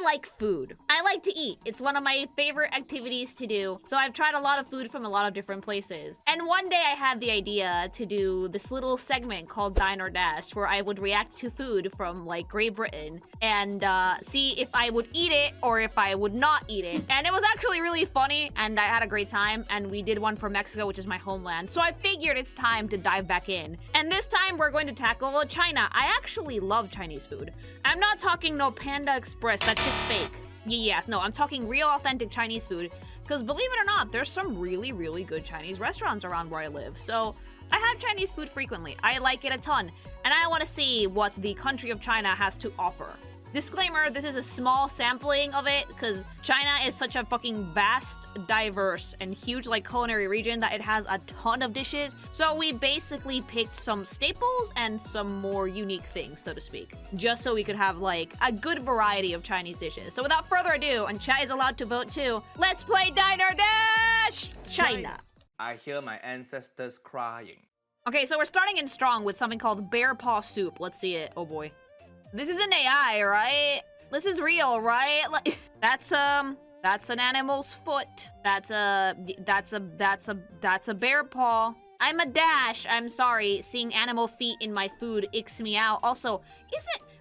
like food. I like to eat. It's one of my favorite activities to do. So I've tried a lot of food from a lot of different places. And one day I had the idea to do this little segment called Dine or Dash, where I would react to food from like Great Britain and see if I would eat it or if I would not eat it. And it was actually really funny and I had a great time. And we did one for Mexico, which is my homeland. So I figured it's time to dive back in. And this time we're going to tackle China. I actually love Chinese food. I'm not talking no Panda Express. That shit's fake. Yes, no, I'm talking real authentic Chinese food. Because believe it or not, there's some really, really good Chinese restaurants around where I live. So I have Chinese food frequently. I like it a ton. And I want to see what the country of China has to offer. Disclaimer, this is a small sampling of it because China is such a fucking vast, diverse, and huge like culinary region that it has a ton of dishes. So we basically picked some staples and some more unique things, so to speak, just so we could have like a good variety of Chinese dishes. So without further ado, and chat is allowed to vote too, let's play Dine or Dash China. I hear my ancestors crying. Okay, so we're starting in strong with something called bear paw soup. Let's see it. Oh boy. This is an AI, right? This is real, right? Like, that's an animal's foot. That's a bear paw. I'm a Dash. I'm sorry. Seeing animal feet in my food icks me out. Also,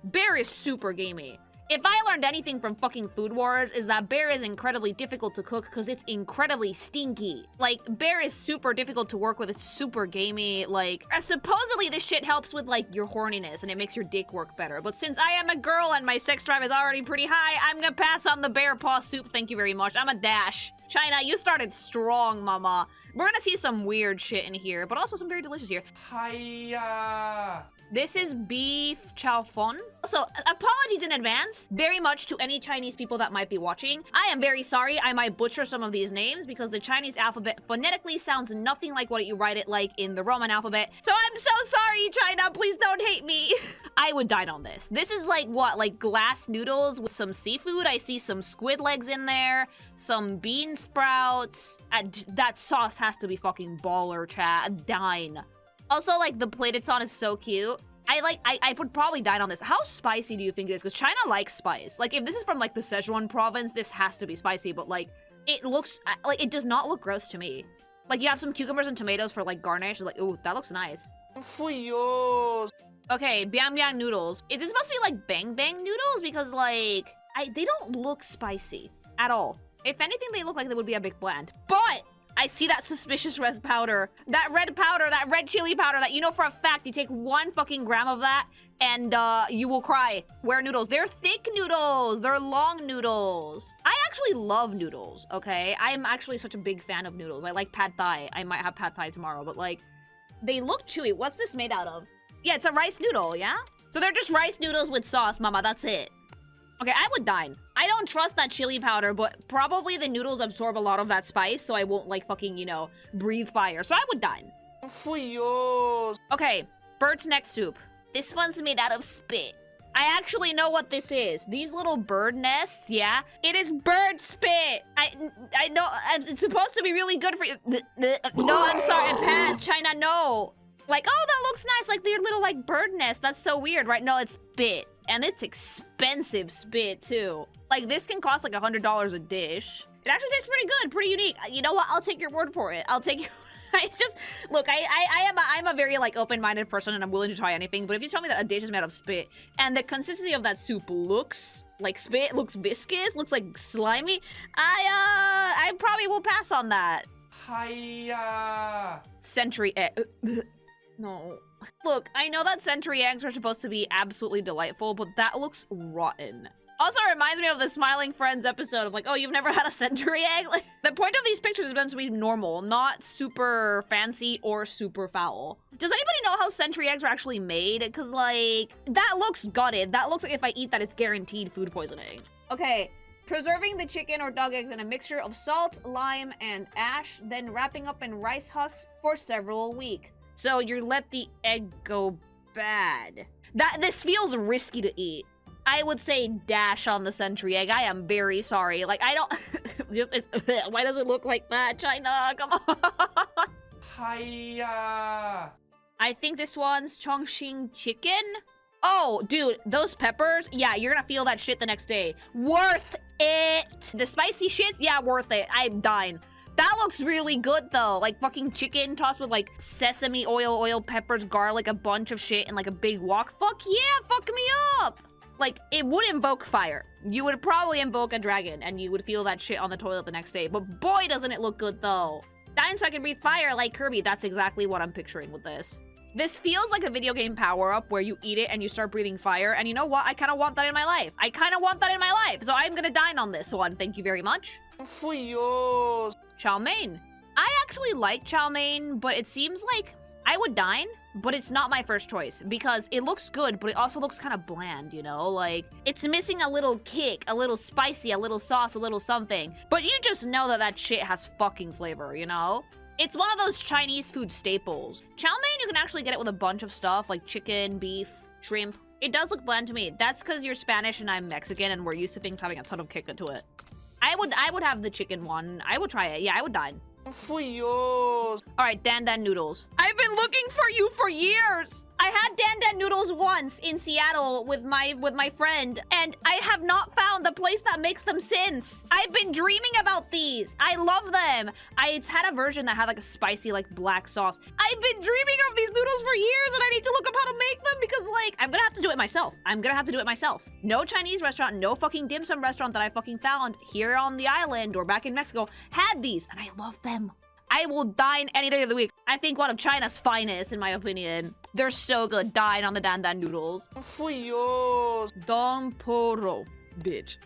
bear is super gamey. If I learned anything from fucking Food Wars, is that bear is incredibly difficult to cook because it's incredibly stinky. Like, bear is super difficult to work with. It's super gamey. Like, supposedly this shit helps with, like, your horniness and it makes your dick work better. But since I am a girl and my sex drive is already pretty high, I'm gonna pass on the bear paw soup. Thank you very much. I'm a Dash. China, you started strong, mama. We're gonna see some weird shit in here, but also some very delicious here. Hiya! This is beef chow fun. So, apologies in advance, very much to any Chinese people that might be watching. I am very sorry, I might butcher some of these names because the Chinese alphabet phonetically sounds nothing like what you write it like in the Roman alphabet. So I'm so sorry, China, please don't hate me. I would dine on this. This is like what, like glass noodles with some seafood? I see some squid legs in there, some bean sprouts. That sauce has to be fucking baller, chat. Dine. Also, like, the plate it's on is so cute. I would probably dine on this. How spicy do you think it is? Because China likes spice. Like, if this is from, like, the Sichuan province, this has to be spicy. But, like, it looks, like, it does not look gross to me. Like, you have some cucumbers and tomatoes for, like, garnish. Like, ooh, that looks nice. Okay, biang biang noodles. Is it supposed to be, like, bang bang noodles? Because, like, they don't look spicy at all. If anything, they look like they would be a bit bland. But I see that suspicious red powder. That red chili powder that you know for a fact you take 1 fucking gram of that and you will cry. Where noodles? They're thick noodles. They're long noodles. I actually love noodles, okay? I'm actually such a big fan of noodles. I like pad thai. I might have pad thai tomorrow, but like, they look chewy. What's this made out of? Yeah, it's a rice noodle, yeah? So they're just rice noodles with sauce, mama. That's it. Okay, I would dine. I don't trust that chili powder, but probably the noodles absorb a lot of that spice, so I won't, like, fucking, you know, breathe fire. So I would dine. Okay, bird's neck soup. This one's made out of spit. I actually know what this is. These little bird nests, yeah? It is bird spit. I know, it's supposed to be really good for you. No, I'm sorry, pass, China, no. Like, oh, that looks nice, like their little, like, bird nest. That's so weird, right? No, it's spit. And it's expensive spit, too. Like, this can cost, like, $100 a dish. It actually tastes pretty good, pretty unique. You know what? I'll take your word for it. I'll take your... It's just... Look, I'm a very, like, open-minded person, and I'm willing to try anything. But if you tell me that a dish is made of spit, and the consistency of that soup looks like spit, looks viscous, looks like slimy, I probably will pass on that. Hiya! Century egg... No. Look, I know that century eggs are supposed to be absolutely delightful, but that looks rotten. Also reminds me of the Smiling Friends episode of like, oh, you've never had a century egg? Like, the point of these pictures is meant to be normal, not super fancy or super foul. Does anybody know how century eggs are actually made? Because, like, that looks gutted. That looks like if I eat that, it's guaranteed food poisoning. Okay. Preserving the chicken or dog eggs in a mixture of salt, lime, and ash, then wrapping up in rice husks for several weeks. So you let the egg go bad. This feels risky to eat. I would say dash on the century egg. I am very sorry. Like, I don't... why does it look like that, China? Come on. Hiya! I think this one's Chongqing chicken. Oh, dude, those peppers, yeah, you're gonna feel that shit the next day. Worth it. The spicy shits, yeah, worth it. I'm dying. That looks really good though. Like fucking chicken tossed with like sesame oil, peppers, garlic, a bunch of shit, and like a big wok. Fuck yeah, fuck me up. Like, it would invoke fire. You would probably invoke a dragon, and you would feel that shit on the toilet the next day. But boy, doesn't it look good though. Dying so I can breathe fire like Kirby. That's exactly what I'm picturing with this. This feels like a video game power-up where you eat it and you start breathing fire. And you know what? I kind of want that in my life. So I'm gonna dine on this one. Thank you very much. Chow mein. I actually like chow mein, but it seems like I would dine, but it's not my first choice because it looks good, but it also looks kind of bland, you know? Like, it's missing a little kick, a little spicy, a little sauce, a little something. But you just know that that shit has fucking flavor, you know? It's one of those Chinese food staples. Chow mein, you can actually get it with a bunch of stuff like chicken, beef, shrimp. It does look bland to me. That's because you're Spanish and I'm Mexican and we're used to things having a ton of kick into it. I would have the chicken one. I would try it. Yeah, I would dine. Alright, Dan Dan noodles. I've been looking for you for years! I had Dan Dan noodles once in Seattle with my friend, and I have not found the place that makes them since. I've been dreaming about these. I love them. I had a version that had like a spicy like black sauce. I've been dreaming of these noodles for years, and I need to look up how to make them because like I'm gonna have to do it myself. No Chinese restaurant, no fucking dim sum restaurant that I fucking found here on the island or back in Mexico had these, and I love them. I will dine any day of the week. I think one of China's finest, in my opinion. They're so good. Dine on the Dan Dan noodles. Don Poro. Bitch.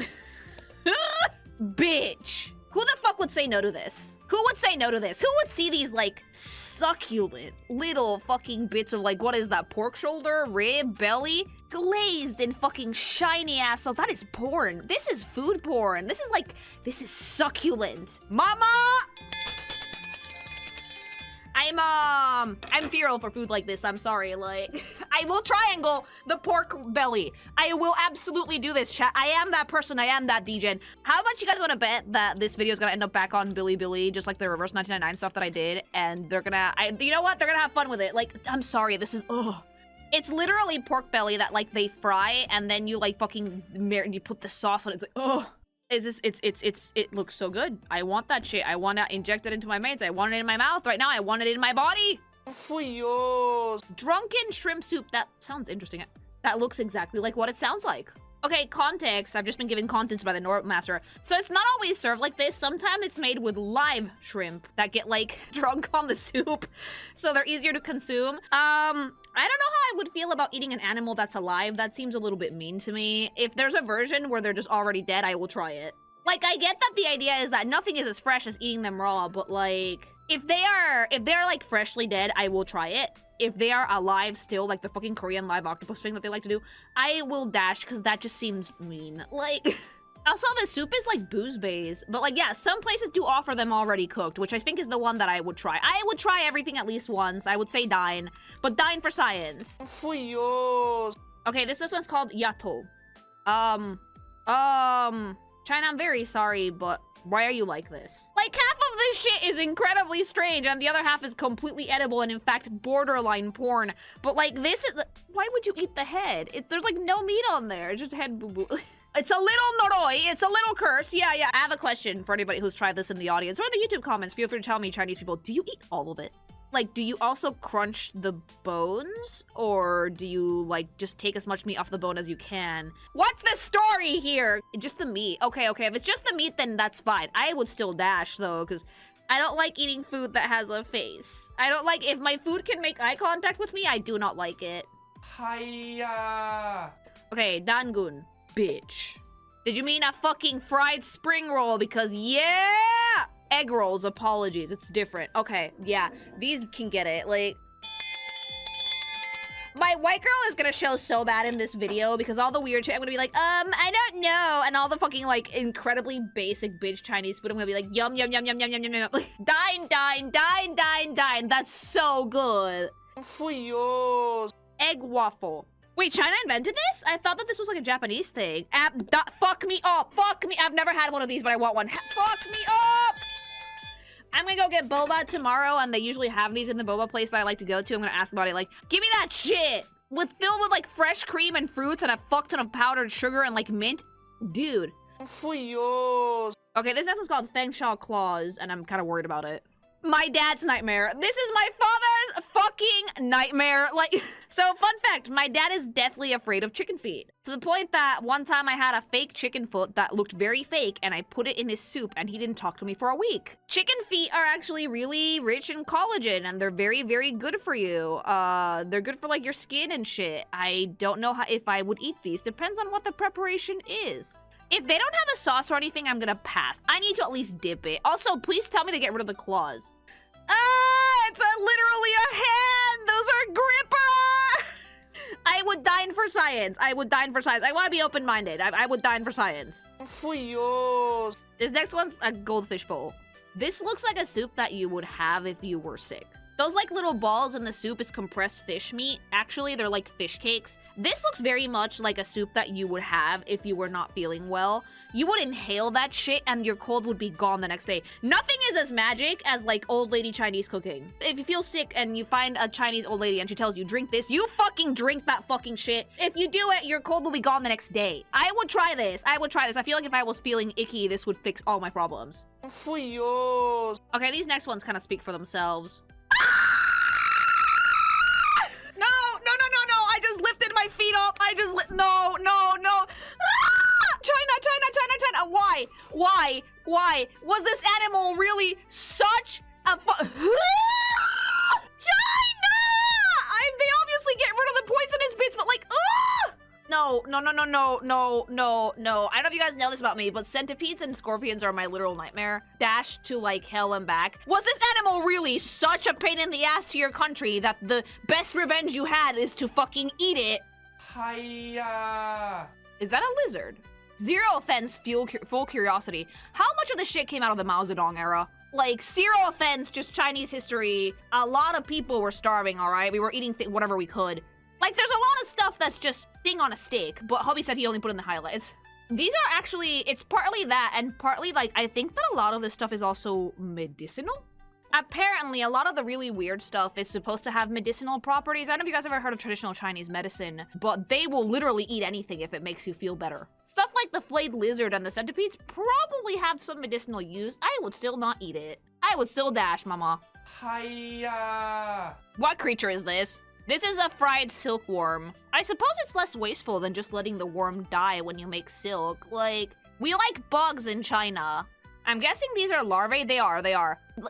Bitch. Who the fuck would say no to this? Who would say no to this? Who would see these, like, succulent little fucking bits of, like, what is that? Pork shoulder? Rib? Belly? Glazed in fucking shiny ass sauce. That is porn. This is food porn. This is succulent. Mama! I'm feral for food like this. I'm sorry. Like, I will triangle the pork belly. I will absolutely do this, chat. I am that person. I am that degen. How much you guys want to bet that this video is gonna end up back on Bilibili, just like the reverse 1999 stuff that I did, and they're gonna, you know what? They're gonna have fun with it. Like, I'm sorry. This is, ugh. It's literally pork belly that like they fry, and then you like fucking you put the sauce on it. It's like, ugh. It looks so good. I want that shit. I want to inject it into my mains. I want it in my mouth right now. I want it in my body. Drunken shrimp soup. That sounds interesting. That looks exactly like what it sounds like. Okay, context. I've just been given contents by the Nordic Master. So it's not always served like this. Sometimes it's made with live shrimp that get like drunk on the soup. So they're easier to consume. I don't know how I would feel about eating an animal that's alive. That seems a little bit mean to me. If there's a version where they're just already dead, I will try it. Like, I get that the idea is that nothing is as fresh as eating them raw, but like, if they're like freshly dead, I will try it. If they are alive still, like the fucking Korean live octopus thing that they like to do, I will dash because that just seems mean. Like, also the soup is like booze base, but like, yeah, some places do offer them already cooked, which I think is the one that I would try. I would try everything at least once. I would say dine, but dine for science. Okay, this one's called Yato. China, I'm very sorry, but why are you like this? Like, half of this shit is incredibly strange, and the other half is completely edible and, in fact, borderline porn. But, like, this is... Why would you eat the head? There's, like, no meat on there. It's just head boo-boo. It's a little noroi. It's a little curse. Yeah. I have a question for anybody who's tried this in the audience or in the YouTube comments. Feel free to tell me, Chinese people, do you eat all of it? Like, do you also crunch the bones? Or do you, like, just take as much meat off the bone as you can? What's the story here? Just the meat. Okay. If it's just the meat, then that's fine. I would still dash, though, because I don't like eating food that has a face. I don't like... If my food can make eye contact with me, I do not like it. Hiya. Okay, dangun. Bitch. Did you mean a fucking fried spring roll? Because, yeah! Egg rolls, apologies. It's different. Okay, yeah. These can get it. Like, my white girl is gonna show so bad in this video because all the weird shit, I'm gonna be like, I don't know. And all the fucking, like, incredibly basic bitch Chinese food, I'm gonna be like, yum. Like, dine. That's so good. Egg waffle. Wait, China invented this? I thought that this was like a Japanese thing. Fuck me up. I've never had one of these, but I want one. Fuck me up. I'm gonna go get boba tomorrow, and they usually have these in the boba place that I like to go to. I'm gonna ask about it, like, give me that shit. filled with like fresh cream and fruits and a fuck ton of powdered sugar and like mint. Dude. Okay, this next one's called Feng Shao Claws, and I'm kind of worried about it. My dad's nightmare. This is my father's fucking nightmare. Like, so fun fact, my dad is deathly afraid of chicken feet. To the point that one time I had a fake chicken foot that looked very fake and I put it in his soup and he didn't talk to me for a week. Chicken feet are actually really rich in collagen and they're very, very good for you. They're good for like your skin and shit. I don't know if I would eat these. Depends on what the preparation is. If they don't have a sauce or anything, I'm gonna pass. I need to at least dip it. Also, please tell me to get rid of the claws. Ah, it's literally a hand! Those are grippers! I would dine for science. I would dine for science. I want to be open-minded. I would dine for science. This next one's a goldfish bowl. This looks like a soup that you would have if you were sick. Those like little balls in the soup is compressed fish meat. Actually, they're like fish cakes. This looks very much like a soup that you would have if you were not feeling well. You would inhale that shit and your cold would be gone the next day. Nothing is as magic as like old lady Chinese cooking. If you feel sick and you find a Chinese old lady and she tells you drink this, you fucking drink that fucking shit. If you do it, your cold will be gone the next day. I would try this. I would try this. I feel like if I was feeling icky, this would fix all my problems. Okay, these next ones kind of speak for themselves. No, I just lifted my feet up. No. China. Why? Was this animal really such a China! They obviously get rid of the poisonous bits, but like, No. I don't know if you guys know this about me, but centipedes and scorpions are my literal nightmare. Dash to like hell and back. Was this animal really such a pain in the ass to your country that the best revenge you had is to fucking eat it? Hiya! Is that a lizard? Zero offense, full curiosity. How much of this shit came out of the Mao Zedong era? Like, zero offense, just Chinese history. A lot of people were starving, all right? We were eating whatever we could. Like, there's a lot of stuff that's just thing on a steak, but hubby said he only put in the highlights. These are actually, it's partly that, and partly, like, I think that a lot of this stuff is also medicinal. Apparently, a lot of the really weird stuff is supposed to have medicinal properties. I don't know if you guys ever heard of traditional Chinese medicine, but they will literally eat anything if it makes you feel better. Stuff like the flayed lizard and the centipedes probably have some medicinal use. I would still not eat it. I would still dash, mama. Hiya! What creature is this? This is a fried silkworm. I suppose it's less wasteful than just letting the worm die when you make silk. Like, we like bugs in China. I'm guessing these are larvae. They are.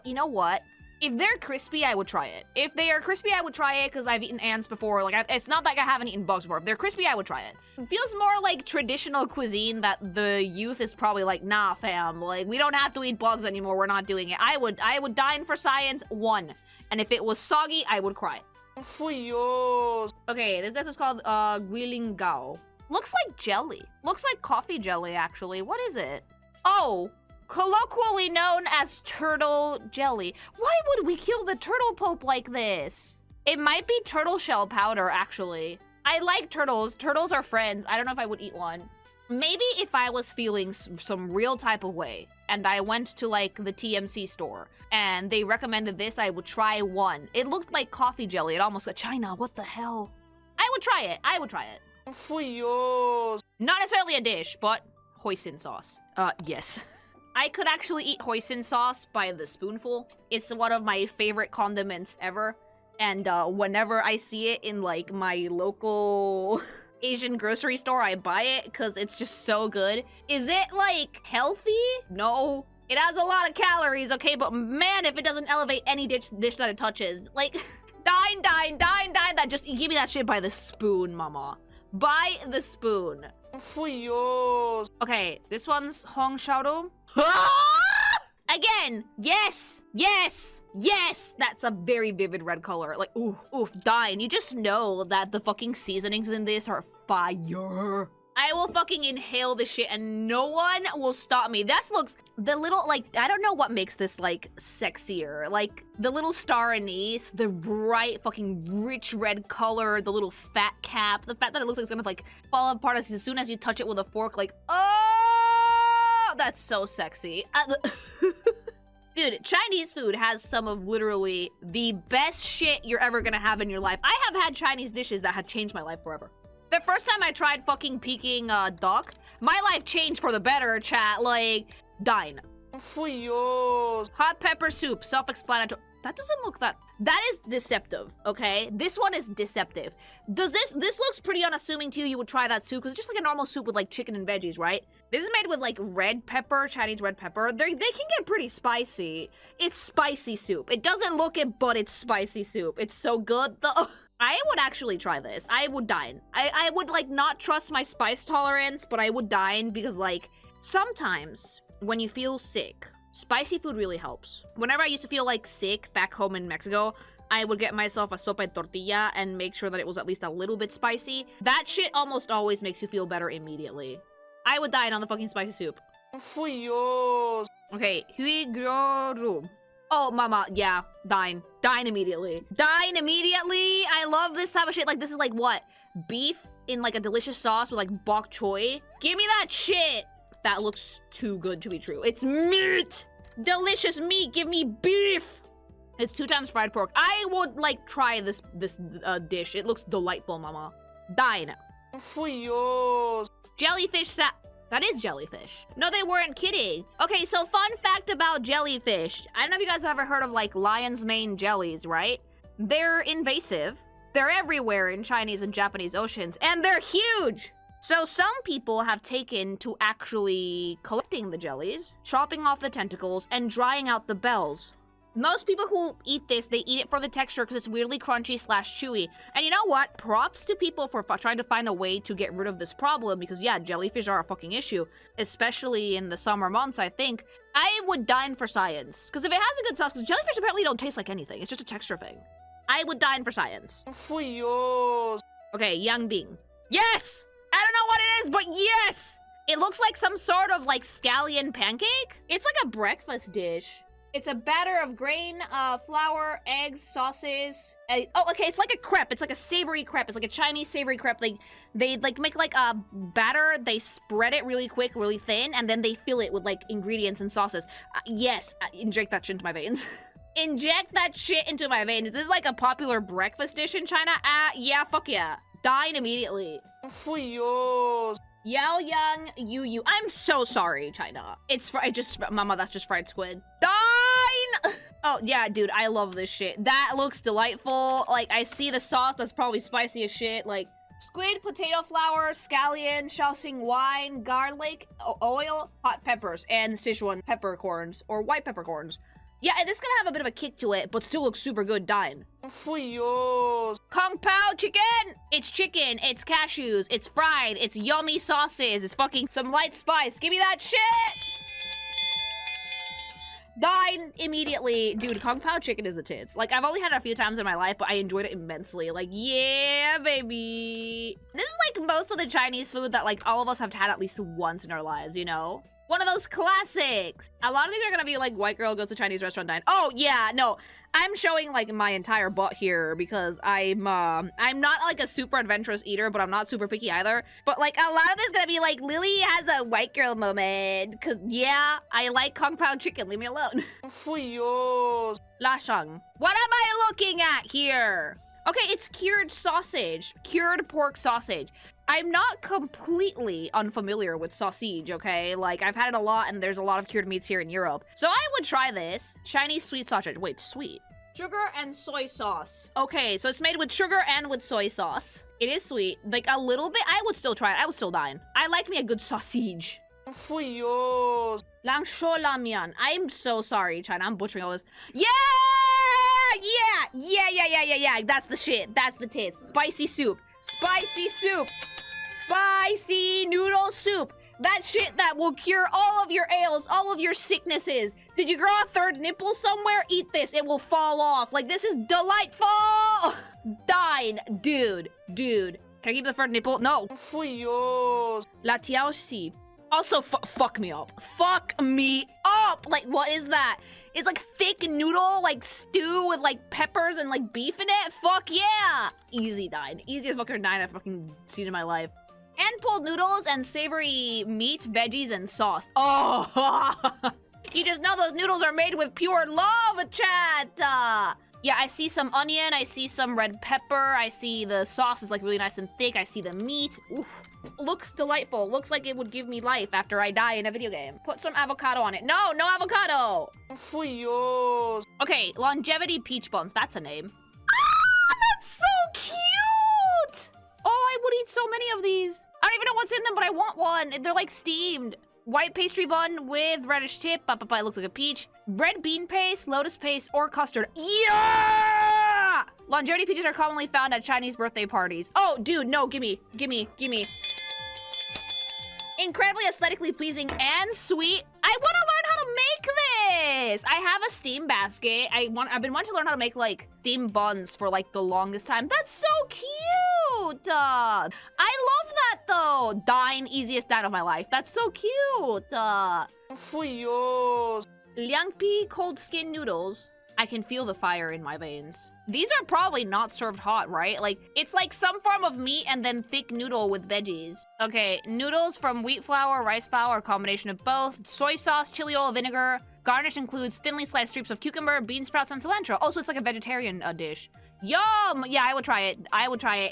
You know what? If they're crispy, I would try it. If they are crispy, I would try it because I've eaten ants before. Like, it's not like I haven't eaten bugs before. If they're crispy, I would try it. It feels more like traditional cuisine that the youth is probably like, nah, fam. Like, we don't have to eat bugs anymore. We're not doing it. I would dine for science, 1. And if it was soggy, I would cry. Okay, this is called Guilin Gao. Looks like jelly. Looks like coffee jelly, actually. What is it? Oh, colloquially known as turtle jelly. Why would we kill the turtle pope like this? It might be turtle shell powder, actually. I like turtles. Turtles are friends. I don't know if I would eat one. Maybe if I was feeling some real type of way and I went to like the TMC store and they recommended this, I would try one. It looked like coffee jelly. It almost got China. What the hell? I would try it. Not necessarily a dish, but hoisin sauce. Yes. I could actually eat hoisin sauce by the spoonful. It's one of my favorite condiments ever. And whenever I see it in like my local Asian grocery store, I buy it because it's just so good. Is it like healthy? No. It has a lot of calories, okay? But man, if it doesn't elevate any dish that it touches. Like, dine. That just, give me that shit by the spoon, mama. By the spoon. Okay, this one's Hong Shaodo. Again, yes. That's a very vivid red color. Like, oof, dine. You just know that the fucking seasonings in this are fire. I will fucking inhale this shit and no one will stop me. That looks, the little, like, I don't know what makes this, like, sexier. Like, the little star anise, the bright fucking rich red color, the little fat cap, the fact that it looks like it's gonna, like, fall apart as soon as you touch it with a fork, like, oh, that's so sexy. Dude, Chinese food has some of literally the best shit you're ever gonna have in your life. I have had Chinese dishes that have changed my life forever. The first time I tried fucking Peking duck, my life changed for the better, chat. Like, dine. Hot pepper soup, self-explanatory. That doesn't look that... That is deceptive, okay? This one is deceptive. Does this looks pretty unassuming to you? You would try that soup, because it's just like a normal soup with like chicken and veggies, right? This is made with like red pepper, Chinese red pepper. They can get pretty spicy. It's spicy soup. It doesn't look it, but it's spicy soup. It's so good though. I would actually try this. I would dine. I would like not trust my spice tolerance, but I would dine because like sometimes when you feel sick, spicy food really helps. Whenever I used to feel like sick back home in Mexico, I would get myself a sopa de tortilla and make sure that it was at least a little bit spicy. That shit almost always makes you feel better immediately. I would dine on the fucking spicy soup. Okay, hui gyoru. Oh, mama, yeah, dine. Dine immediately. Dine immediately! I love this type of shit. Like, this is like what? Beef in like a delicious sauce with like bok choy? Give me that shit! That looks too good to be true. It's meat! Delicious meat! Give me beef! It's 2 times fried pork. I would like try this dish. It looks delightful, mama. Dine. Jellyfish that is jellyfish. No, they weren't kidding. Okay, so fun fact about jellyfish. I don't know if you guys have ever heard of like lion's mane jellies, right? They're invasive. They're everywhere in Chinese and Japanese oceans, and they're huge! So some people have taken to actually collecting the jellies, chopping off the tentacles, and drying out the bells. Most people who eat this, they eat it for the texture because it's weirdly crunchy / chewy. And you know what? Props to people for trying to find a way to get rid of this problem because yeah, jellyfish are a fucking issue. Especially in the summer months, I think. I would dine for science. Because if it has a good sauce, because jellyfish apparently don't taste like anything. It's just a texture thing. I would dine for science. Okay, Yang Bing. Yes! I don't know what it is, but yes! It looks like some sort of like scallion pancake. It's like a breakfast dish. It's a batter of grain, flour, eggs, sauces. Oh, okay, it's like a crepe. It's like a savory crepe. It's like a Chinese savory crepe. They like make like a batter. They spread it really quick, really thin, and then they fill it with like ingredients and sauces. Yes, inject that shit into my veins. Inject that shit into my veins. Is this like a popular breakfast dish in China? Yeah, fuck yeah. Dine immediately. Yao Yang Yu. I'm so sorry, China. Mama, that's just fried squid. Dine! Oh, yeah, dude, I love this shit. That looks delightful. Like, I see the sauce, that's probably spicy as shit. Like, squid, potato flour, scallion, Shaoxing wine, garlic, oil, hot peppers, and Sichuan peppercorns, or white peppercorns. Yeah, and this is gonna have a bit of a kick to it, but still looks super good. Dine. Kung Pao chicken! It's chicken, it's cashews, it's fried, it's yummy sauces, it's fucking some light spice. Give me that shit! Dine immediately. Dude, Kung Pao chicken is the tits. Like, I've only had it a few times in my life, but I enjoyed it immensely. Like, yeah, baby. This is like most of the Chinese food that like all of us have had at least once in our lives, you know? One of those classics. A lot of these are gonna be like white girl goes to Chinese restaurant dine. Oh yeah, no. I'm showing like my entire butt here because I'm not like a super adventurous eater, but I'm not super picky either. But like a lot of this is gonna be like Lily has a white girl moment. Cause yeah, I like Kung Pao chicken. Leave me alone. La Shang. What am I looking at here? Okay, it's cured sausage. Cured pork sausage. I'm not completely unfamiliar with sausage, okay? Like, I've had it a lot, and there's a lot of cured meats here in Europe. So I would try this. Chinese sweet sausage. Wait, sweet. Sugar and soy sauce. Okay, so it's made with sugar and with soy sauce. It is sweet. Like, a little bit. I would still try it. I would still dine. I like me a good sausage. Langshuo Lamian. I'm so sorry, China. I'm butchering all this. Yeah! Yeah! That's the shit. That's the tits. Spicy soup. Spicy soup. Spicy noodle soup. That shit that will cure all of your ails, all of your sicknesses. Did you grow a third nipple somewhere? Eat this. It will fall off. Like, this is delightful. Dine. Dude. Can I keep the third nipple? No. La Tiaoxi. Also, fuck me up. Fuck me up! Like, what is that? It's like thick noodle, like stew with like peppers and like beef in it? Fuck yeah! Easy dine. Easiest fucking dine I've fucking seen in my life. And pulled noodles and savory meat, veggies, and sauce. Oh! You just know those noodles are made with pure love, chat. Yeah, I see some onion, I see some red pepper, I see the sauce is like really nice and thick, I see the meat. Oof. Looks delightful. Looks like it would give me life after I die in a video game. Put some avocado on it. No, no avocado. Okay, longevity peach buns. That's a name. Ah, that's so cute. Oh, I would eat so many of these. I don't even know what's in them, but I want one. They're like steamed. White pastry bun with reddish tip. It looks like a peach. Red bean paste, lotus paste, or custard. Yeah! Longevity peaches are commonly found at Chinese birthday parties. Oh, dude, no, gimme. Incredibly aesthetically pleasing and sweet. I want to learn how to make this. I have a steam basket. I've been wanting to learn how to make like steam buns for like the longest time. That's so cute. I love that though. Dine, easiest dine of my life. That's so cute. Liangpi cold skin noodles. I can feel the fire in my veins. These are probably not served hot, right? Like, it's like some form of meat and then thick noodle with veggies. Okay, noodles from wheat flour, rice flour, a combination of both, soy sauce, chili oil, vinegar. Garnish includes thinly sliced strips of cucumber, bean sprouts, and cilantro. Also, it's like a vegetarian dish. Yum! Yeah, I would try it.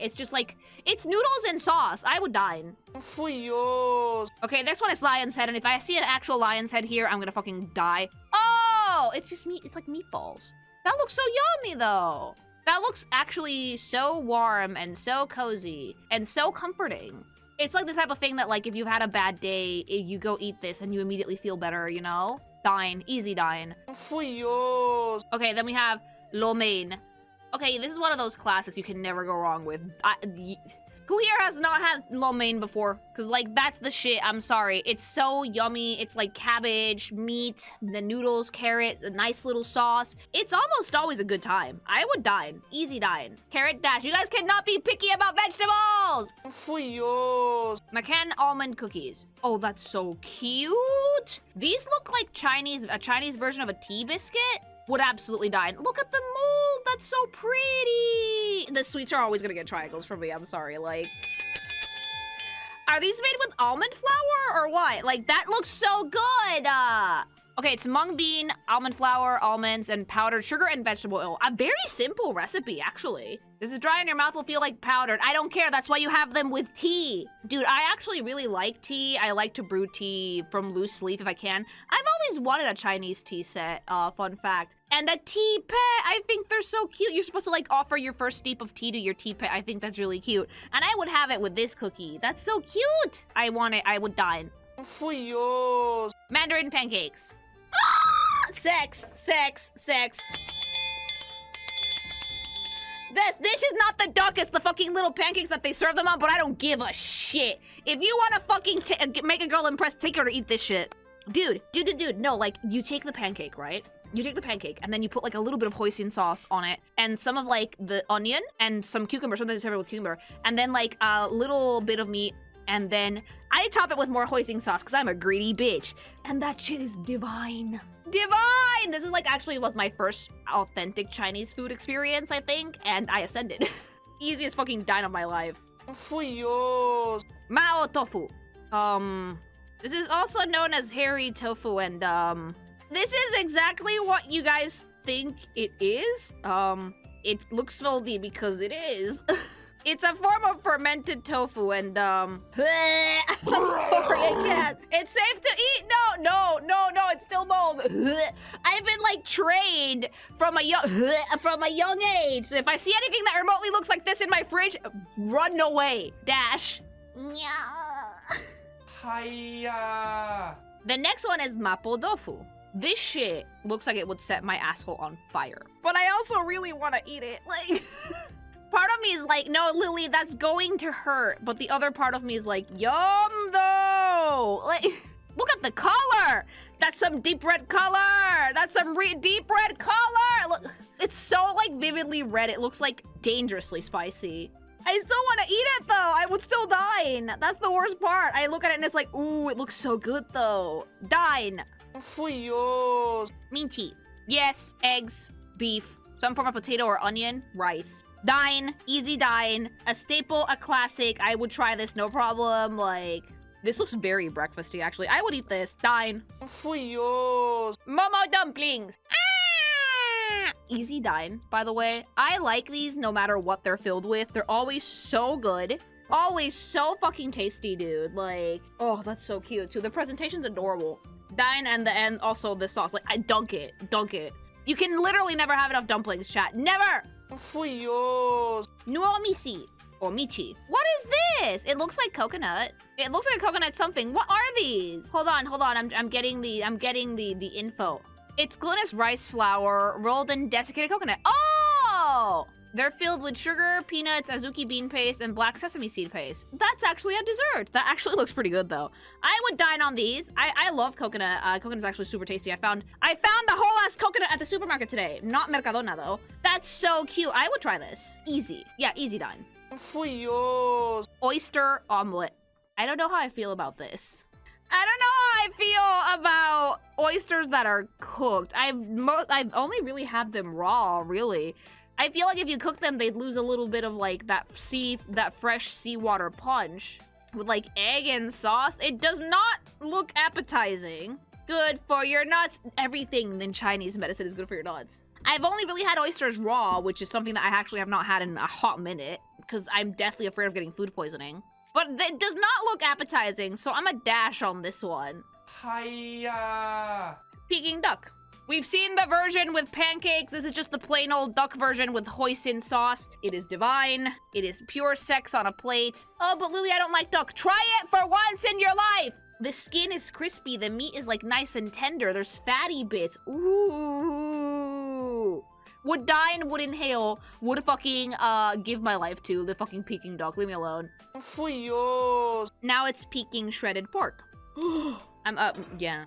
It's just like, it's noodles and sauce. I would dine. Okay, this one is lion's head, and if I see an actual lion's head here, I'm gonna fucking die. Oh, it's just meat. It's like meatballs. That looks so yummy, though. That looks actually so warm and so cozy and so comforting. It's like the type of thing that, like, if you've had a bad day, you go eat this and you immediately feel better, you know? Dine. Easy dine. Okay, then we have lo mein. Okay, this is one of those classics you can never go wrong with. Who here has not had lo mein before? Because, like, that's the shit. I'm sorry. It's so yummy. It's like cabbage, meat, the noodles, carrot, a nice little sauce. It's almost always a good time. I would dine. Easy dine. Carrot dash. You guys cannot be picky about vegetables! McCann almond cookies. Oh, that's so cute. These look like a Chinese version of a tea biscuit. Would absolutely dine. Look at the mold. That's so pretty. The sweets are always gonna get triangles from me. I'm sorry. Like, are these made with almond flour or what? Like, that looks so good. Okay, it's mung bean, almond flour, almonds, and powdered sugar and vegetable oil. A very simple recipe, actually. This is dry and your mouth will feel like powdered. I don't care, that's why you have them with tea. Dude, I actually really like tea. I like to brew tea from loose leaf if I can. I've always wanted a Chinese tea set, fun fact. And a tea pet, I think they're so cute. You're supposed to like offer your first steep of tea to your tea pet. I think that's really cute. And I would have it with this cookie. That's so cute. I want it, I would dine. Mandarin pancakes. Sex. This is not the duck, it's the fucking little pancakes that they serve them on, but I don't give a shit. If you want to fucking make a girl impressed, take her to eat this shit. Dude, no, like, you take the pancake, right? You take the pancake, and then you put, like, a little bit of hoisin sauce on it, and some of, like, the onion, and some cucumber, sometimes they serve it with cucumber, and then, like, a little bit of meat, and then I top it with more hoisin sauce, because I'm a greedy bitch. And that shit is divine. Divine! This is, like, actually was my first authentic Chinese food experience, I think, and I ascended. Easiest fucking dine of my life. Mao tofu. This is also known as hairy tofu, and, this is exactly what you guys think it is. It looks moldy because it is. It's a form of fermented tofu, and, I'm sorry, I can't. It's safe to eat. No, it's still mold. I've been, like, trained from a young age. So if I see anything that remotely looks like this in my fridge, run away. Dash. Hiya. The next one is mapo tofu. This shit looks like it would set my asshole on fire. But I also really want to eat it. Like, part of me is like, no, Lily, that's going to hurt. But the other part of me is like, yum, though. Like, look at the color. That's some deep red color. That's some deep red color. Look, it's so, like, vividly red. It looks, like, dangerously spicy. I still want to eat it, though. I would still dine. That's the worst part. I look at it and it's like, ooh, it looks so good, though. Dine. Minty. Yes, eggs, beef, some form of potato or onion, rice. Dine, easy dine, a staple, a classic. I would try this, no problem. Like, This looks very breakfasty, actually. I would eat this. Dine. Fui yo. Momo dumplings. Ah! Easy dine, by the way. I like these no matter what they're filled with. They're always so good. Always so fucking tasty, dude. Like, oh, that's so cute, too. The presentation's adorable. Dine and also the sauce. Like, I dunk it. Dunk it. You can literally never have enough dumplings, chat. Never! Fui yo. Nuomisi. Or michi. What is this? It looks like coconut. It looks like a coconut something. What are these? Hold on. I'm getting the info. It's glutinous rice flour rolled in desiccated coconut. Oh! They're filled with sugar, peanuts, azuki bean paste, and black sesame seed paste. That's actually a dessert. That actually looks pretty good, though. I would dine on these. I love coconut. Coconut's actually super tasty. I found the whole ass coconut at the supermarket today. Not Mercadona, though. That's so cute. I would try this. Easy. Yeah, easy dine. Fui yo. Oyster omelet. I don't know how I feel about this. I don't know how I feel about oysters that are cooked. I've only really had them raw, really. I feel like if you cook them, they'd lose a little bit of like that fresh seawater punch with like egg and sauce. It does not look appetizing. Good for your nuts. Everything in Chinese medicine is good for your nuts. I've only really had oysters raw, which is something that I actually have not had in a hot minute because I'm deathly afraid of getting food poisoning. But it does not look appetizing, so I'm a dash on this one. Hiya. Peking duck. We've seen the version with pancakes. This is just the plain old duck version with hoisin sauce. It is divine. It is pure sex on a plate. Oh, but Lily, I don't like duck. Try it for once in your life. The skin is crispy. The meat is like nice and tender. There's fatty bits. Ooh. Would dine, would inhale, would fucking give my life to the fucking Peking duck. Leave me alone. Fui yo. Now it's Peking shredded pork. I'm up. Yeah.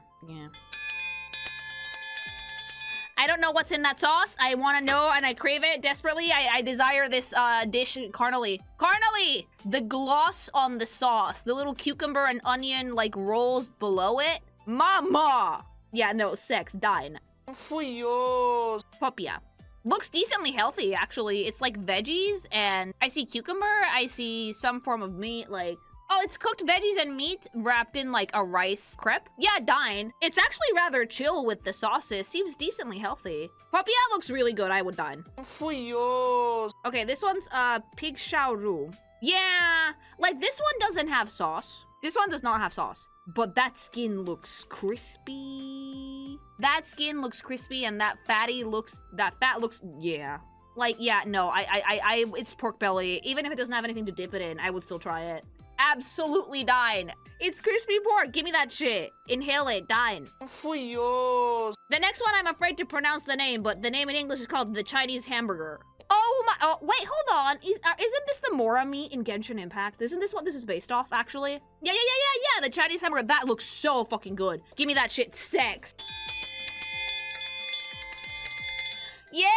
I don't know what's in that sauce. I want to know and I crave it desperately. I desire this dish carnally. Carnally! The gloss on the sauce. The little cucumber and onion like rolls below it. Mama! Yeah, no, sex, dine. Fui yo. Popia. Looks decently healthy, actually. It's like veggies and I see cucumber. I see some form of meat like... Oh, it's cooked veggies and meat wrapped in like a rice crepe. Yeah, dine. It's actually rather chill with the sauces. Seems decently healthy. Papilla looks really good. I would dine. Fui yo. Okay, this one's pig shao ru. Yeah, like this one doesn't have sauce. This one does not have sauce. But that skin looks crispy. That skin looks crispy and that fat looks, yeah. Like, yeah, no, it's pork belly. Even if it doesn't have anything to dip it in, I would still try it. Absolutely dine. It's crispy pork. Give me that shit. Inhale it. Dine. Fui yo. The next one, I'm afraid to pronounce the name, but the name in English is called the Chinese hamburger. Oh my, oh, wait, hold on. Isn't this the Mora meat in Genshin Impact? Isn't this what this is based off, actually? Yeah, the Chinese hamburger. That looks so fucking good. Give me that shit. Sex. Yeah!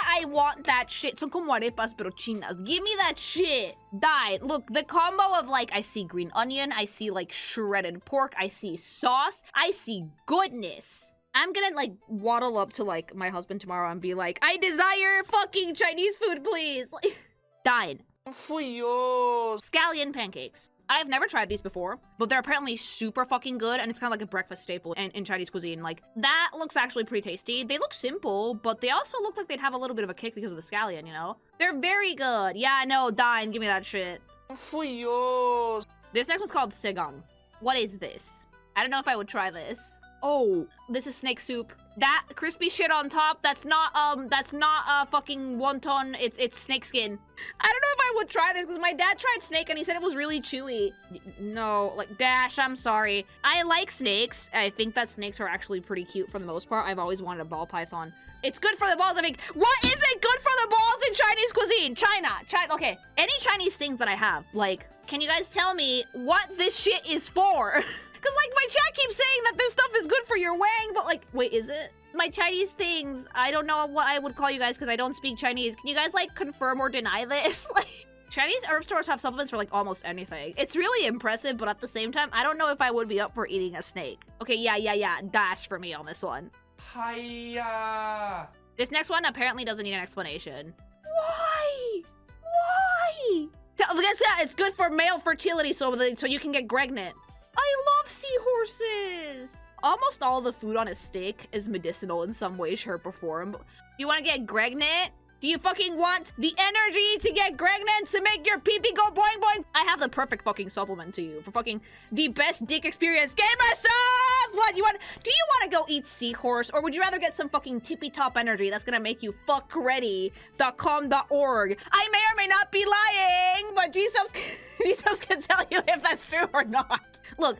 I want that shit. Son como arepas pero chinas. Give me that shit. Die. Look, the combo of like, I see green onion, I see like shredded pork, I see sauce, I see goodness. I'm gonna like waddle up to like my husband tomorrow and be like, I desire fucking Chinese food, please. Like, dine. Fui yo. Scallion pancakes. I've never tried these before, but they're apparently super fucking good, and it's kind of like a breakfast staple in Chinese cuisine. Like, that looks actually pretty tasty. They look simple, but they also look like they'd have a little bit of a kick because of the scallion, you know? They're very good. Yeah, no, dine, give me that shit. Fui yo. This next one's called segang. What is this? I don't know if I would try this. Oh, this is snake soup. That crispy shit on top, that's not fucking wonton, it's snake skin. I don't know if I would try this because my dad tried snake and he said it was really chewy. No, like, Dash, I'm sorry. I like snakes. I think that snakes are actually pretty cute for the most part. I've always wanted a ball python. It's good for the balls, I think. What is it good for the balls in Chinese cuisine? China, okay. Any Chinese things that I have, like, can you guys tell me what this shit is for? Because, like, my chat keeps saying that this stuff is good for your wang, but, like, wait, is it? My Chinese things, I don't know what I would call you guys because I don't speak Chinese. Can you guys, like, confirm or deny this? Like, Chinese herb stores have supplements for, like, almost anything. It's really impressive, but at the same time, I don't know if I would be up for eating a snake. Okay, yeah. Dash for me on this one. Hiya. This next one apparently doesn't need an explanation. Why? Look at that. It's good for male fertility, so you can get pregnant. I love seahorses. Almost all the food on a steak is medicinal in some way, shape, or form. You want to get pregnant? Do you fucking want the energy to get pregnant to make your pee-pee go boing boing? I have the perfect fucking supplement to you for fucking the best dick experience. Gamer subs! What, do you want to go eat seahorse? Or would you rather get some fucking tippy-top energy that's gonna make you fuckready.com.org? I may or may not be lying, but G-subs can tell you if that's true or not. Look,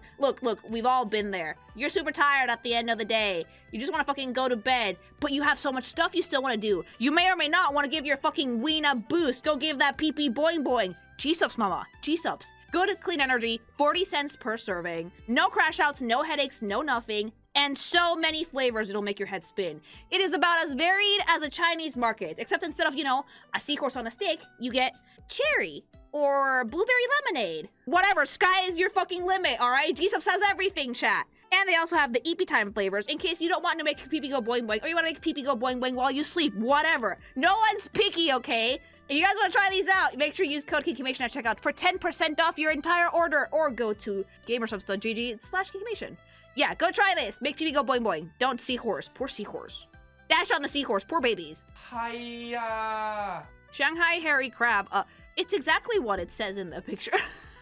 we've all been there. You're super tired at the end of the day. You just want to fucking go to bed, but you have so much stuff you still want to do. You may or may not want to give your fucking ween a boost. Go give that pee-pee boing boing. G-subs, mama. G-subs. Good clean energy, 40 cents per serving. No crash outs, no headaches, no nothing. And so many flavors it'll make your head spin. It is about as varied as a Chinese market, except instead of, you know, a seahorse on a stick, you get cherry. Or blueberry lemonade. Whatever, sky is your fucking limit, alright? G-subs has everything, chat. And they also have the eepy time flavors in case you don't want to make your pee-pee go boing boing, or you want to make pee-pee go boing boing while you sleep, whatever. No one's picky, okay? If you guys want to try these out, make sure you use code KikiMation at checkout for 10% off your entire order, or go to gamersubs.gg/KikiMation. Yeah, go try this. Make pee-pee go boing boing. Don't seahorse. Poor seahorse. Dash on the seahorse. Poor babies. Hiya. Shanghai hairy crab. It's exactly what it says in the picture.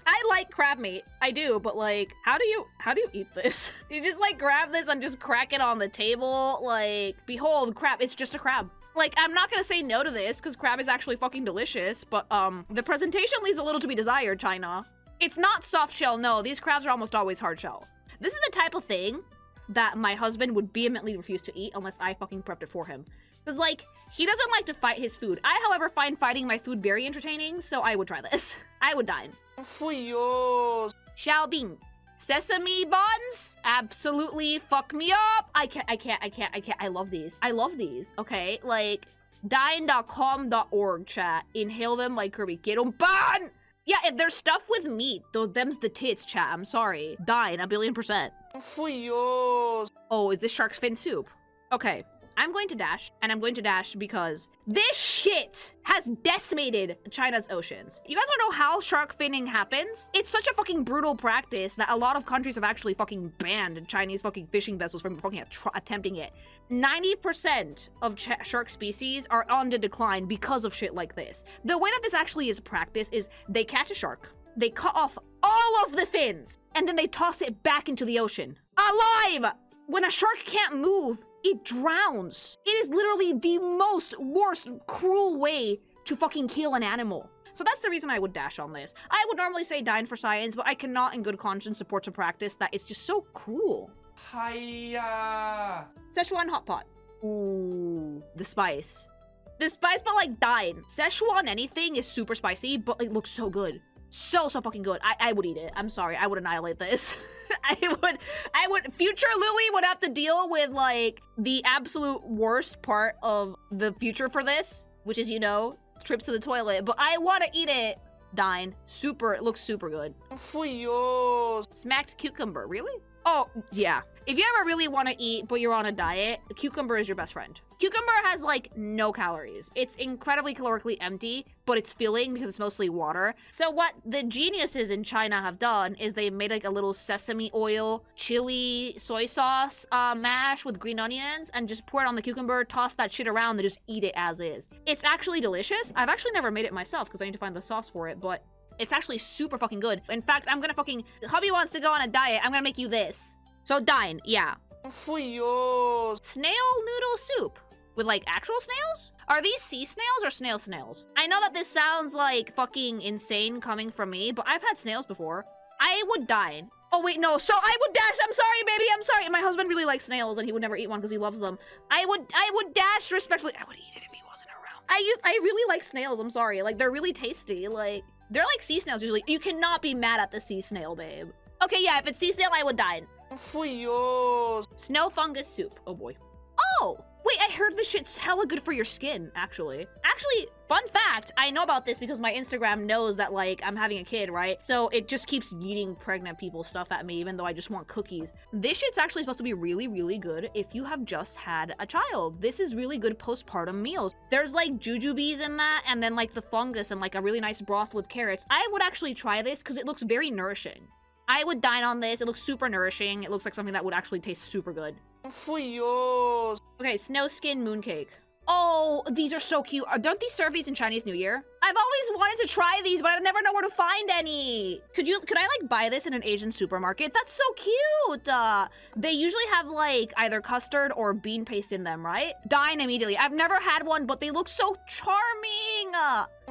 I like crab meat. I do, but like, how do you eat this? Do you just like grab this and just crack it on the table? Like, behold, crab, it's just a crab. Like, I'm not gonna say no to this, because crab is actually fucking delicious, but the presentation leaves a little to be desired, China. It's not soft shell, no. These crabs are almost always hard shell. This is the type of thing that my husband would vehemently refuse to eat unless I fucking prepped it for him. Because, like, he doesn't like to fight his food. I, however, find fighting my food very entertaining, so I would try this. I would dine. Fuyos. Xiaobing. Sesame buns? Absolutely fuck me up. I can't. I love these. Okay? Like, dine.com.org, chat. Inhale them like Kirby. Get 'em bun! Yeah, if there's stuff with meat, though, them's the tits, chat. I'm sorry. Dine, 1,000,000,000%. Fuyos. Oh, is this shark's fin soup? Okay. I'm going to dash, and I'm going to dash because this shit has decimated China's oceans. You guys wanna know how shark finning happens? It's such a fucking brutal practice that a lot of countries have actually fucking banned Chinese fucking fishing vessels from fucking attempting it. 90% of shark species are on the decline because of shit like this. The way that this actually is practiced is they catch a shark, they cut off all of the fins, and then they toss it back into the ocean. Alive! When a shark can't move, it drowns. It is literally the worst, cruel way to fucking kill an animal. So that's the reason I would dash on this. I would normally say dine for science, but I cannot in good conscience support a practice that is just so cruel. Hiya. Szechuan hot pot. Ooh, the spice. The spice, but like dine. Szechuan anything is super spicy, but it looks so good. So fucking good. I would eat it. I'm sorry. I would annihilate this. I would, future Lily would have to deal with, like, the absolute worst part of the future for this, which is, you know, trips to the toilet, but I want to eat it. Dine. It looks super good. Fuyos. Smacked cucumber. Really? Oh, yeah. If you ever really want to eat, but you're on a diet, a cucumber is your best friend. Cucumber has, like, no calories. It's incredibly calorically empty, but it's filling because it's mostly water. So what the geniuses in China have done is they made, like, a little sesame oil, chili, soy sauce mash with green onions, and just pour it on the cucumber, toss that shit around, and just eat it as is. It's actually delicious. I've actually never made it myself because I need to find the sauce for it, but it's actually super fucking good. In fact, I'm gonna fucking... Hubby wants to go on a diet. I'm gonna make you this. So dine, yeah. Fuyos. Snail noodle soup. With, like, actual snails? Are these sea snails or snails? I know that this sounds, like, fucking insane coming from me, but I've had snails before. I would dine. Oh, wait, no. So I would dash. I'm sorry, baby. I'm sorry. My husband really likes snails, and he would never eat one because he loves them. I would dash respectfully. I would eat it if he wasn't around. I really like snails. I'm sorry. Like, they're really tasty. Like, they're like sea snails usually. You cannot be mad at the sea snail, babe. Okay, yeah, if it's sea snail, I would dine. Fuyos. Snow fungus soup. Oh, boy. Oh! Wait, I heard this shit's hella good for your skin, actually. Actually, fun fact, I know about this because my Instagram knows that, like, I'm having a kid, right? So it just keeps yeeting pregnant people stuff at me, even though I just want cookies. This shit's actually supposed to be really, really good if you have just had a child. This is really good postpartum meals. There's, like, jujubes in that, and then, like, the fungus and, like, a really nice broth with carrots. I would actually try this because it looks very nourishing. I would dine on this. It looks super nourishing. It looks like something that would actually taste super good. Fui yo. Okay, snow skin mooncake. Oh, these are so cute. Don't these serve these in Chinese New Year? I've always wanted to try these, but I never know where to find any. Could I like buy this in an Asian supermarket? That's so cute. They usually have like either custard or bean paste in them, right? Dine immediately. I've never had one, but they look so charming.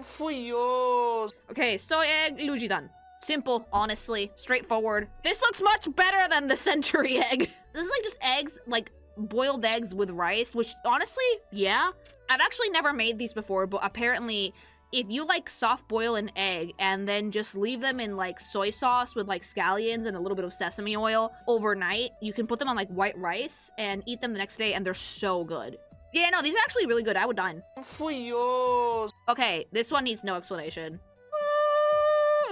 Fui yo. Okay, soy egg lujidan. Simple, honestly, straightforward. This looks much better than the century egg. This is like just eggs, like boiled eggs with rice, which honestly, yeah. I've actually never made these before, but apparently if you like soft boil an egg and then just leave them in like soy sauce with like scallions and a little bit of sesame oil overnight, you can put them on like white rice and eat them the next day and they're so good. Yeah, no, these are actually really good. I would dine. Fui yo. Okay, this one needs no explanation.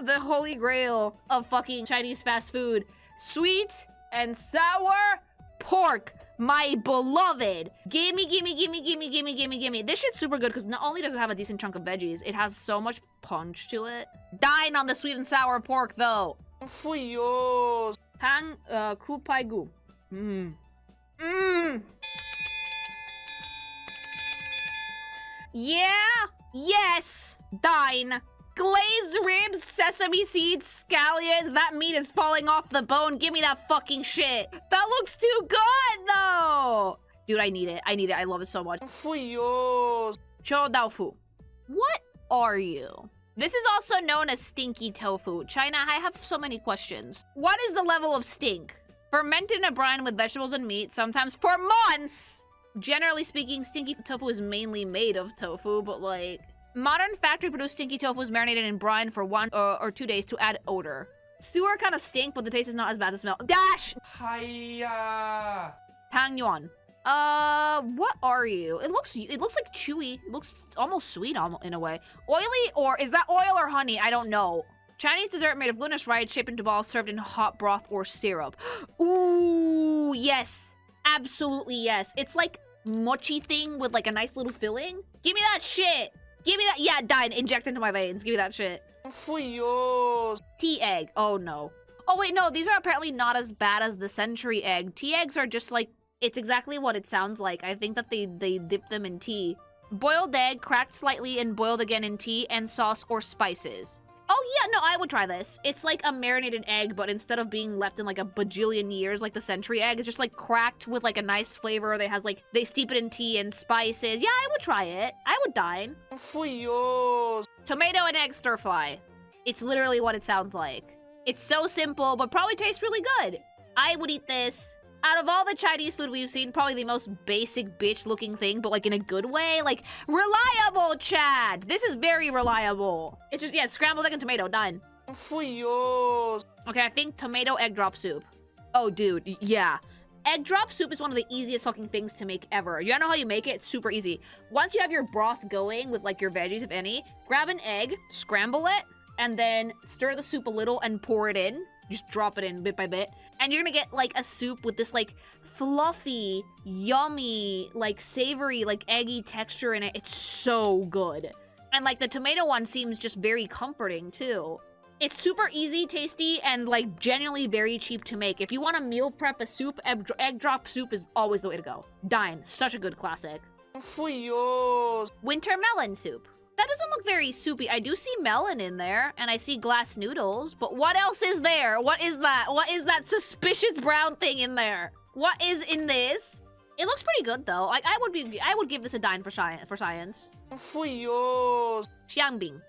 The holy grail of fucking Chinese fast food. Sweet and sour pork. My beloved. Gimme, gimme, gimme, gimme, gimme, gimme, gimme. This shit's super good because not only does it have a decent chunk of veggies, it has so much punch to it. Dine on the sweet and sour pork though. Fui yo. Tang ku pai gu. Yeah. Yes. Dine. Glazed ribs, sesame seeds, scallions. That meat is falling off the bone. Give me that fucking shit. That looks too good, though. Dude, I need it. I need it. I love it so much. Fui yo. Chou tofu. What are you? This is also known as stinky tofu. China, I have so many questions. What is the level of stink? Fermented in a brine with vegetables and meat, sometimes for months. Generally speaking, stinky tofu is mainly made of tofu, but like... Modern factory-produced stinky tofu is marinated in brine for 1 or 2 days to add odor. Sewer kind of stink, but the taste is not as bad as smell. Dash! Hiya. Tang yuan. What are you? It looks like chewy. It looks almost sweet in a way. Oily, or is that oil or honey? I don't know. Chinese dessert made of glutinous rice shaped into balls served in hot broth or syrup. Ooh, yes. Absolutely yes. It's like mochi thing with like a nice little filling. Give me that shit. Give me that. Yeah, dine. Inject into my veins. Give me that shit. Fui yo. Tea egg. Oh, no. Oh, wait, no. These are apparently not as bad as the century egg. Tea eggs are just like... It's exactly what it sounds like. I think that they dip them in tea. Boiled egg, cracked slightly and boiled again in tea and sauce or spices. Oh, yeah, no, I would try this. It's like a marinated egg, but instead of being left in like a bajillion years like the century egg, it's just like cracked with like a nice flavor that has like, they steep it in tea and spices. Yeah, I would try it. I would dine. Fui yo. Tomato and egg stir fry. It's literally what it sounds like. It's so simple, but probably tastes really good. I would eat this. Out of all the Chinese food we've seen, probably the most basic bitch-looking thing, but like in a good way. Like, reliable, Chad! This is very reliable. It's just, yeah, scrambled egg and tomato, done. Fui yo. Okay, I think tomato egg drop soup. Oh, dude, yeah. Egg drop soup is one of the easiest fucking things to make ever. You know how you make it? It's super easy. Once you have your broth going with like your veggies, if any, grab an egg, scramble it, and then stir the soup a little and pour it in. Just drop it in bit by bit. And you're gonna get like a soup with this like fluffy, yummy, like savory, like eggy texture in it. It's so good. And like the tomato one seems just very comforting too. It's super easy, tasty, and like genuinely very cheap to make. If you want to meal prep a soup, egg drop soup is always the way to go. Dine, such a good classic. Fui yo. Winter melon soup. That doesn't look very soupy. I do see melon in there, and I see glass noodles, but what else is there? What is that? What is that suspicious brown thing in there? What is in this? It looks pretty good though. Like I would give this a dine for science. Fui yo. Xiangbing.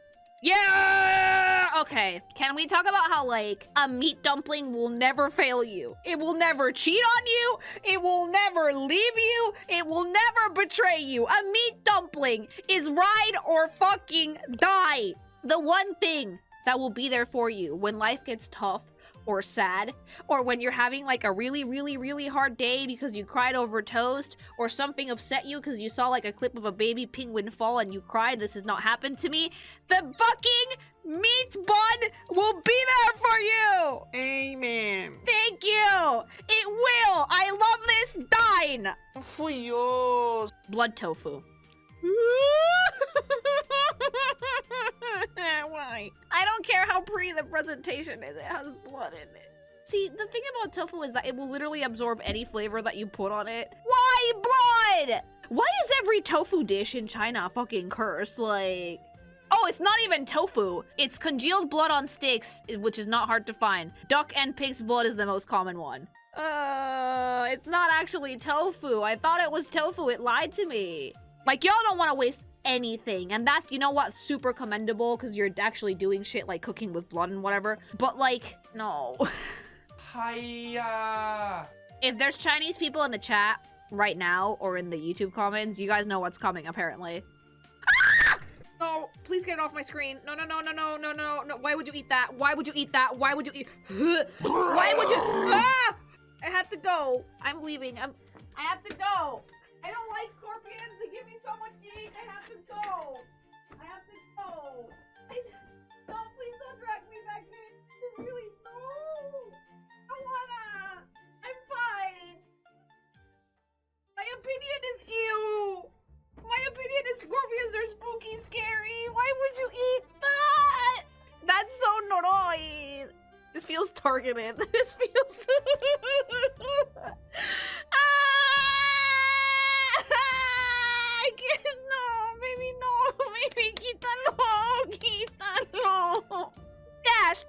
Yeah! Okay, can we talk about how, like, a meat dumpling will never fail you? It will never cheat on you. It will never leave you. It will never betray you. A meat dumpling is ride or fucking die. The one thing that will be there for you when life gets tough, or sad, or when you're having like a really, really, really hard day because you cried over toast, or something upset you because you saw like a clip of a baby penguin fall and you cried, this has not happened to me, the fucking meat bun will be there for you! Amen. Thank you! It will! I love this! Dine! Fui yo. Blood tofu. Why? I don't care how pretty the presentation is, it has blood in it. See, the thing about tofu is that it will literally absorb any flavor that you put on it. Why blood? Why is every tofu dish in China fucking cursed? Like... Oh, it's not even tofu. It's congealed blood on sticks, which is not hard to find. Duck and pig's blood is the most common one. It's not actually tofu. I thought it was tofu. It lied to me. Like, y'all don't want to waste anything. And that's, you know what, super commendable because you're actually doing shit like cooking with blood and whatever. But, like, no. Hiya. If there's Chinese people in the chat right now or in the YouTube comments, you guys know what's coming, apparently. No, please get it off my screen. No, no, no, no, no, no, no, no. Why would you eat that? Why would you eat that? Why would you eat... Why would you... Ah! I have to go. I'm leaving. I have to go. I don't like scorpions. They give me so much heat. I have to go. I have to go. No, please don't drag me back in. Really, no. I wanna. I'm fine. My opinion is ew. My opinion is scorpions are spooky scary. Why would you eat that? That's so noroi. This feels targeted. This feels... I can't, no, baby, no, baby, quítalo.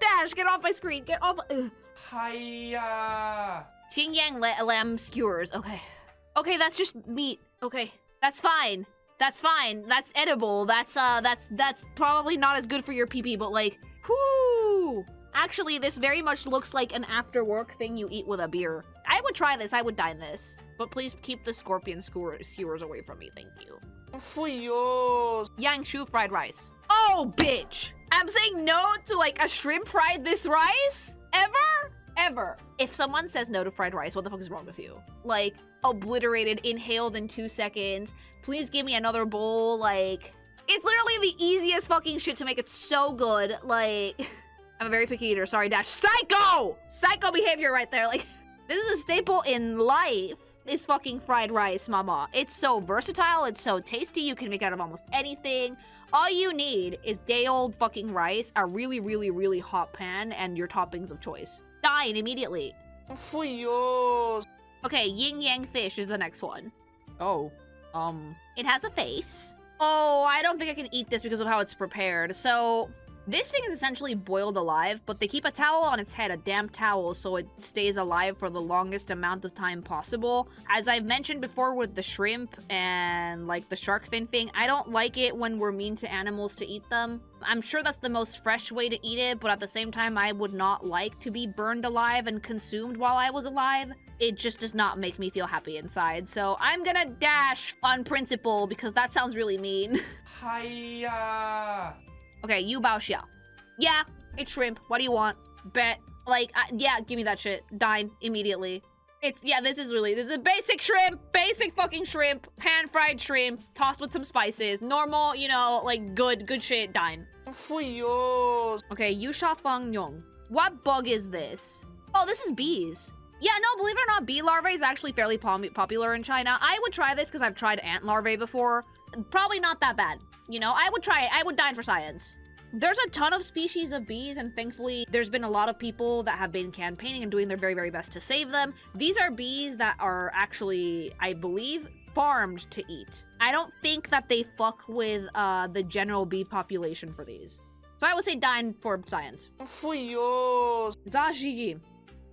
Dash, get off my screen, get off. Hiya. Xinjiang lamb skewers, okay. Okay, that's just meat, okay. That's fine. That's fine. That's edible. That's probably not as good for your pee-pee, but like, whoo! Actually, this very much looks like an after-work thing you eat with a beer. I would try this. I would dine this. But please keep the scorpion skewers away from me. Thank you. Fui yo. Yangshu fried rice. Oh, bitch! I'm saying no to like a shrimp fried this rice? Ever? If someone says no to fried rice, what the fuck is wrong with you? Like, obliterated, inhaled in 2 seconds. Please give me another bowl, like... It's literally the easiest fucking shit to make it so good, like... I'm a very picky eater, sorry, Dash. Psycho! Psycho behavior right there, like... This is a staple in life, is fucking fried rice, mama. It's so versatile, it's so tasty, you can make it out of almost anything. All you need is day-old fucking rice, a really, really, really hot pan, and your toppings of choice. Dine immediately. Fui yo. Okay, yin yang fish is the next one. Oh, it has a face. Oh, I don't think I can eat this because of how it's prepared. So, this thing is essentially boiled alive, but they keep a towel on its head, a damp towel, so it stays alive for the longest amount of time possible. As I've mentioned before with the shrimp and like the shark fin thing, I don't like it when we're mean to animals to eat them. I'm sure that's the most fresh way to eat it, but at the same time, I would not like to be burned alive and consumed while I was alive. It just does not make me feel happy inside. So I'm gonna dash on principle because that sounds really mean. Hiya. Okay, Yu Bao Xia. Yeah, it's shrimp. What do you want? Bet. Like, yeah, give me that shit. Dine immediately. Yeah, this is a basic shrimp. Basic fucking shrimp. Pan-fried shrimp. Tossed with some spices. Normal, you know, like, good shit. Dine. Fui yo. Okay, Yusha Feng Yong. What bug is this? Oh, this is bees. Yeah, no, believe it or not, bee larvae is actually fairly popular in China. I would try this because I've tried ant larvae before. Probably not that bad. You know, I would try it. I would dine for science. There's a ton of species of bees, and thankfully, there's been a lot of people that have been campaigning and doing their very, very best to save them. These are bees that are actually, I believe, farmed to eat. I don't think that they fuck with the general bee population for these. So I would say dine for science. Fui yo. Zashiji.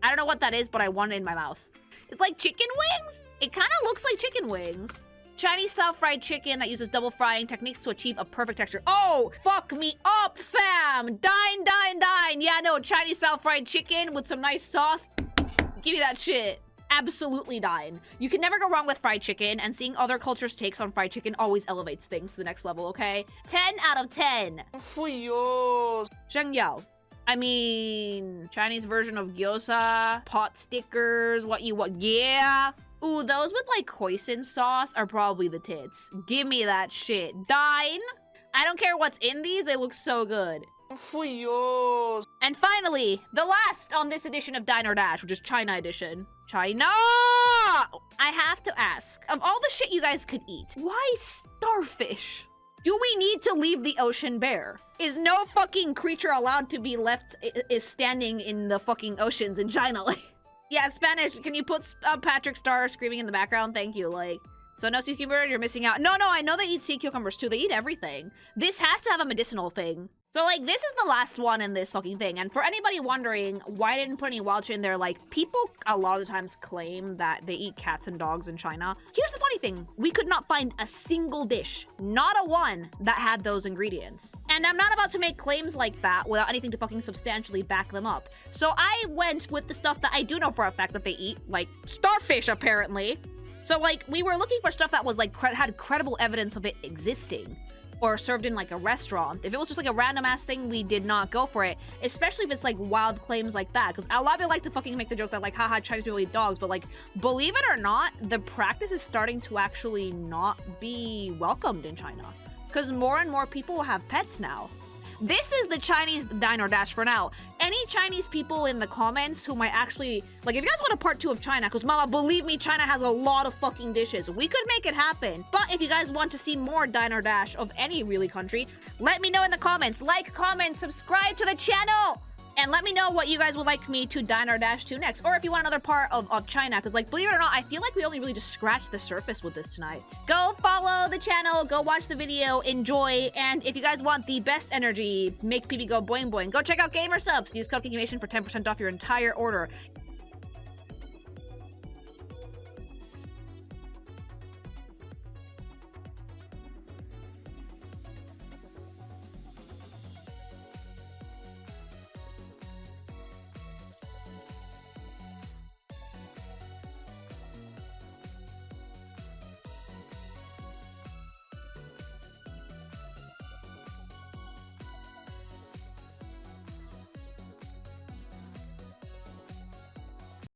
I don't know what that is, but I want it in my mouth. It's like chicken wings? It kind of looks like chicken wings. Chinese-style fried chicken that uses double frying techniques to achieve a perfect texture. Oh, fuck me up, fam! Dine, dine, dine! Yeah, no, Chinese-style fried chicken with some nice sauce. Give me that shit. Absolutely dine. You can never go wrong with fried chicken, and seeing other cultures' takes on fried chicken always elevates things to the next level, okay? 10 out of 10. Fui yo. Zheng Yao. I mean, Chinese version of gyoza, pot stickers, what you want, yeah. Ooh, those with like hoisin sauce are probably the tits. Give me that shit. Dine. I don't care what's in these, they look so good. Fui yo. And finally, the last on this edition of Dine or Dash, which is China edition. China! I have to ask, of all the shit you guys could eat, why starfish? Do we need to leave the ocean bare? Is no fucking creature allowed to be left is standing in the fucking oceans in China? Like, yeah, Spanish. Can you put Patrick Star screaming in the background? Thank you. Like, so no sea cucumber, you're missing out. No, I know they eat sea cucumbers too. They eat everything. This has to have a medicinal thing. So, like, this is the last one in this fucking thing. And for anybody wondering why I didn't put any wild shit in there, like, people a lot of the times claim that they eat cats and dogs in China. Here's the funny thing. We could not find a single dish, not a one, that had those ingredients. And I'm not about to make claims like that without anything to fucking substantially back them up. So I went with the stuff that I do know for a fact that they eat, like starfish, apparently. So, like, we were looking for stuff that was, like, had credible evidence of it existing. Or served in like a restaurant. If it was just like a random ass thing, we did not go for it. Especially if it's like wild claims like that. Because a lot of people like to fucking make the joke that like, haha, Chinese people eat dogs. But like, believe it or not, the practice is starting to actually not be welcomed in China. Because more and more people have pets now. This is the Chinese Dine or Dash for now. Any Chinese people in the comments who might actually, like, if you guys want a part 2 of China, because mama, believe me, China has a lot of fucking dishes. We could make it happen. But if you guys want to see more Dine or Dash of any really country, let me know in the comments. Like, comment, subscribe to the channel. And let me know what you guys would like me to Dine or Dash to next. Or if you want another part of China. Because, like, believe it or not, I feel like we only really just scratched the surface with this tonight. Go follow the channel. Go watch the video. Enjoy. And if you guys want the best energy, make PB go boing boing, go check out Gamer Subs. Use code KingMation for 10% off your entire order.